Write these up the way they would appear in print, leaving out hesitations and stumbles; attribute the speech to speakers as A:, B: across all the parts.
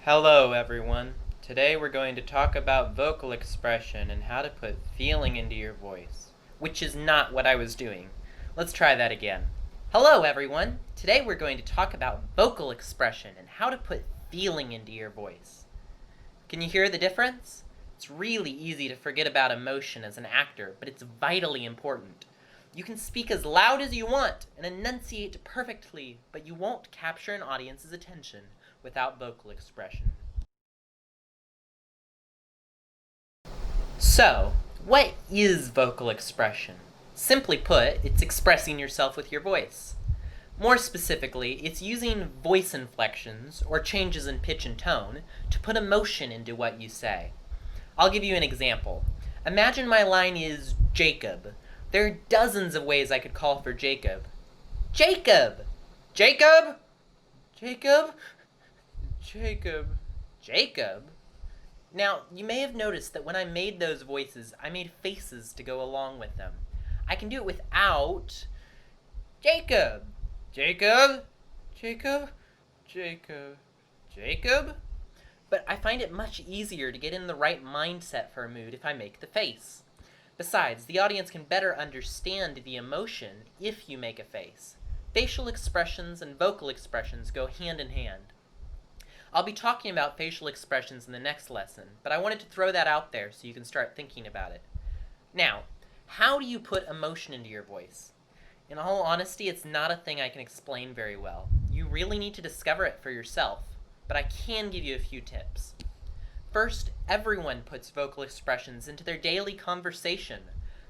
A: Hello everyone. Today we're going to talk about vocal expression and how to put feeling into your voice, which is not what I was doing. Let's try that again. Hello everyone. Today we're going to talk about vocal expression and how to put feeling into your voice. Can you hear the difference? It's really easy to forget about emotion as an actor, but it's vitally important. You can speak as loud as you want and enunciate perfectly, but you won't capture an audience's attention without vocal expression. So, what is vocal expression? Simply put, it's expressing yourself with your voice. More specifically, it's using voice inflections, or changes in pitch and tone, to put emotion into what you say. I'll give you an example. Imagine my line is Jacob. There are dozens of ways I could call for Jacob. Jacob! Jacob! Jacob! Jacob. Jacob? Now, you may have noticed that when I made those voices, I made faces to go along with them. I can do it without Jacob. Jacob? Jacob? Jacob? Jacob? But I find it much easier to get in the right mindset for a mood if I make the face. Besides, the audience can better understand the emotion if you make a face. Facial expressions and vocal expressions go hand in hand. I'll be talking about facial expressions in the next lesson, but I wanted to throw that out there so you can start thinking about it. Now, how do you put emotion into your voice? In all honesty, it's not a thing I can explain very well. You really need to discover it for yourself, but I can give you a few tips. First, everyone puts vocal expressions into their daily conversation.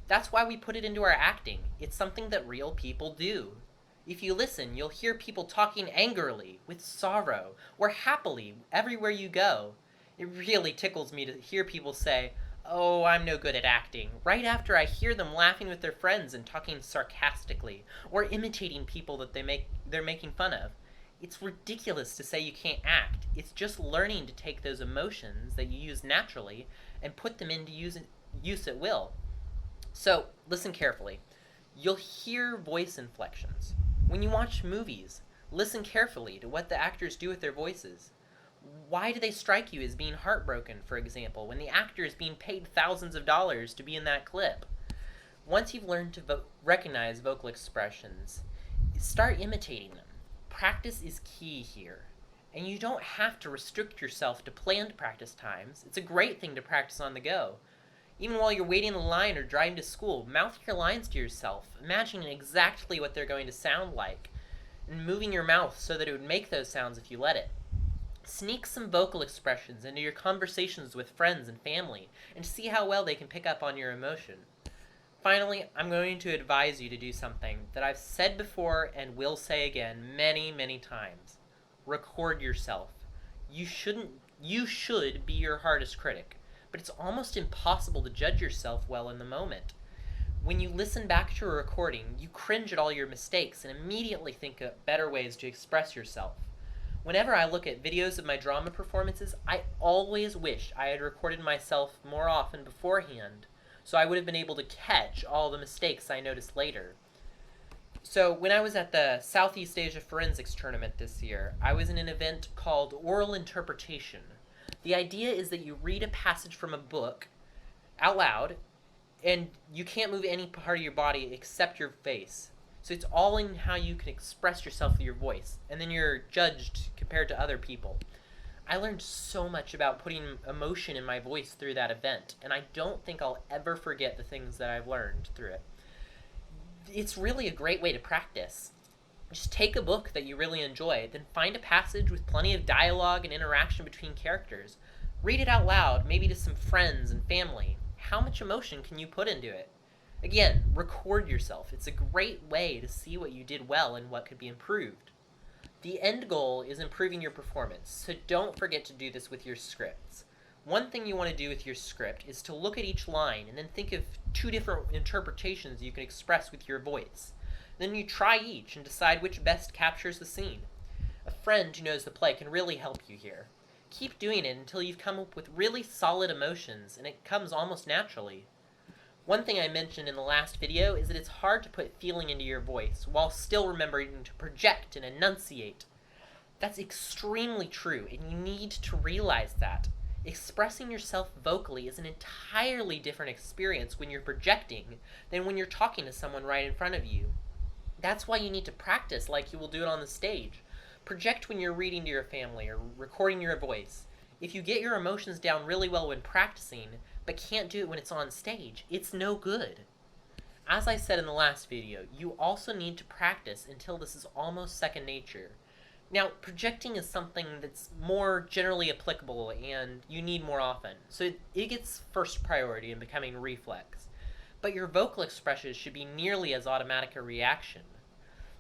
A: That's why we put it into our acting. It's something that real people do. If you listen, you'll hear people talking angrily, with sorrow, or happily everywhere you go. It really tickles me to hear people say, "Oh, I'm no good at acting," right after I hear them laughing with their friends and talking sarcastically, or imitating people that they're making fun of. It's ridiculous to say you can't act. It's just learning to take those emotions that you use naturally and put them into use at will. So, listen carefully. You'll hear voice inflections. When you watch movies, listen carefully to what the actors do with their voices. Why do they strike you as being heartbroken, for example, when the actor is being paid thousands of dollars to be in that clip? Once you've learned to recognize vocal expressions, start imitating them. Practice is key here. And you don't have to restrict yourself to planned practice times. It's a great thing to practice on the go. Even while you're waiting in line or driving to school, mouth your lines to yourself, imagining exactly what they're going to sound like, and moving your mouth so that it would make those sounds if you let it. Sneak some vocal expressions into your conversations with friends and family, and see how well they can pick up on your emotion. Finally, I'm going to advise you to do something that I've said before and will say again many, many times. Record yourself. You should be your hardest critic. But it's almost impossible to judge yourself well in the moment. When you listen back to a recording, you cringe at all your mistakes and immediately think of better ways to express yourself. Whenever I look at videos of my drama performances, I always wish I had recorded myself more often beforehand, so I would have been able to catch all the mistakes I noticed later. So when I was at the Southeast Asia Forensics Tournament this year, I was in an event called Oral Interpretation. The idea is that you read a passage from a book out loud, and you can't move any part of your body except your face. So it's all in how you can express yourself with your voice, and then you're judged compared to other people. I learned so much about putting emotion in my voice through that event, and I don't think I'll ever forget the things that I've learned through it. It's really a great way to practice. Just take a book that you really enjoy, then find a passage with plenty of dialogue and interaction between characters. Read it out loud, maybe to some friends and family. How much emotion can you put into it? Again, record yourself. It's a great way to see what you did well and what could be improved. The end goal is improving your performance, so don't forget to do this with your scripts. One thing you want to do with your script is to look at each line and then think of 2 different interpretations you can express with your voice. Then you try each and decide which best captures the scene. A friend who knows the play can really help you here. Keep doing it until you've come up with really solid emotions, and it comes almost naturally. One thing I mentioned in the last video is that it's hard to put feeling into your voice while still remembering to project and enunciate. That's extremely true, and you need to realize that. Expressing yourself vocally is an entirely different experience when you're projecting than when you're talking to someone right in front of you. That's why you need to practice like you will do it on the stage. Project when you're reading to your family or recording your voice. If you get your emotions down really well when practicing, but can't do it when it's on stage, it's no good. As I said in the last video, you also need to practice until this is almost second nature. Now, projecting is something that's more generally applicable and you need more often, so it gets first priority in becoming reflex. But your vocal expressions should be nearly as automatic a reaction.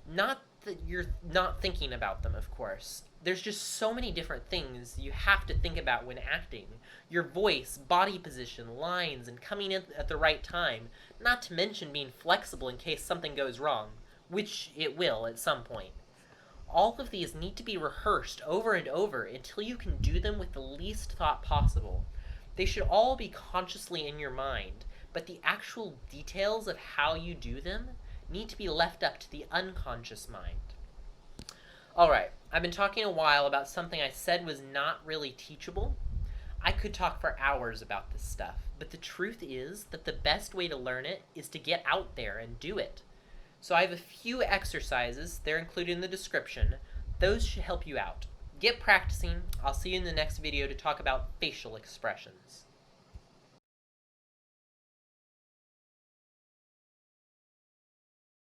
A: Not that you're not thinking about them, of course. There's just so many different things you have to think about when acting. Your voice, body position, lines, and coming in at the right time, not to mention being flexible in case something goes wrong, which it will at some point. All of these need to be rehearsed over and over until you can do them with the least thought possible. They should all be consciously in your mind, but the actual details of how you do them need to be left up to the unconscious mind. Alright, I've been talking a while about something I said was not really teachable. I could talk for hours about this stuff, but the truth is that the best way to learn it is to get out there and do it. So I have a few exercises, they're included in the description. Those should help you out. Get practicing. I'll see you in the next video to talk about facial expressions.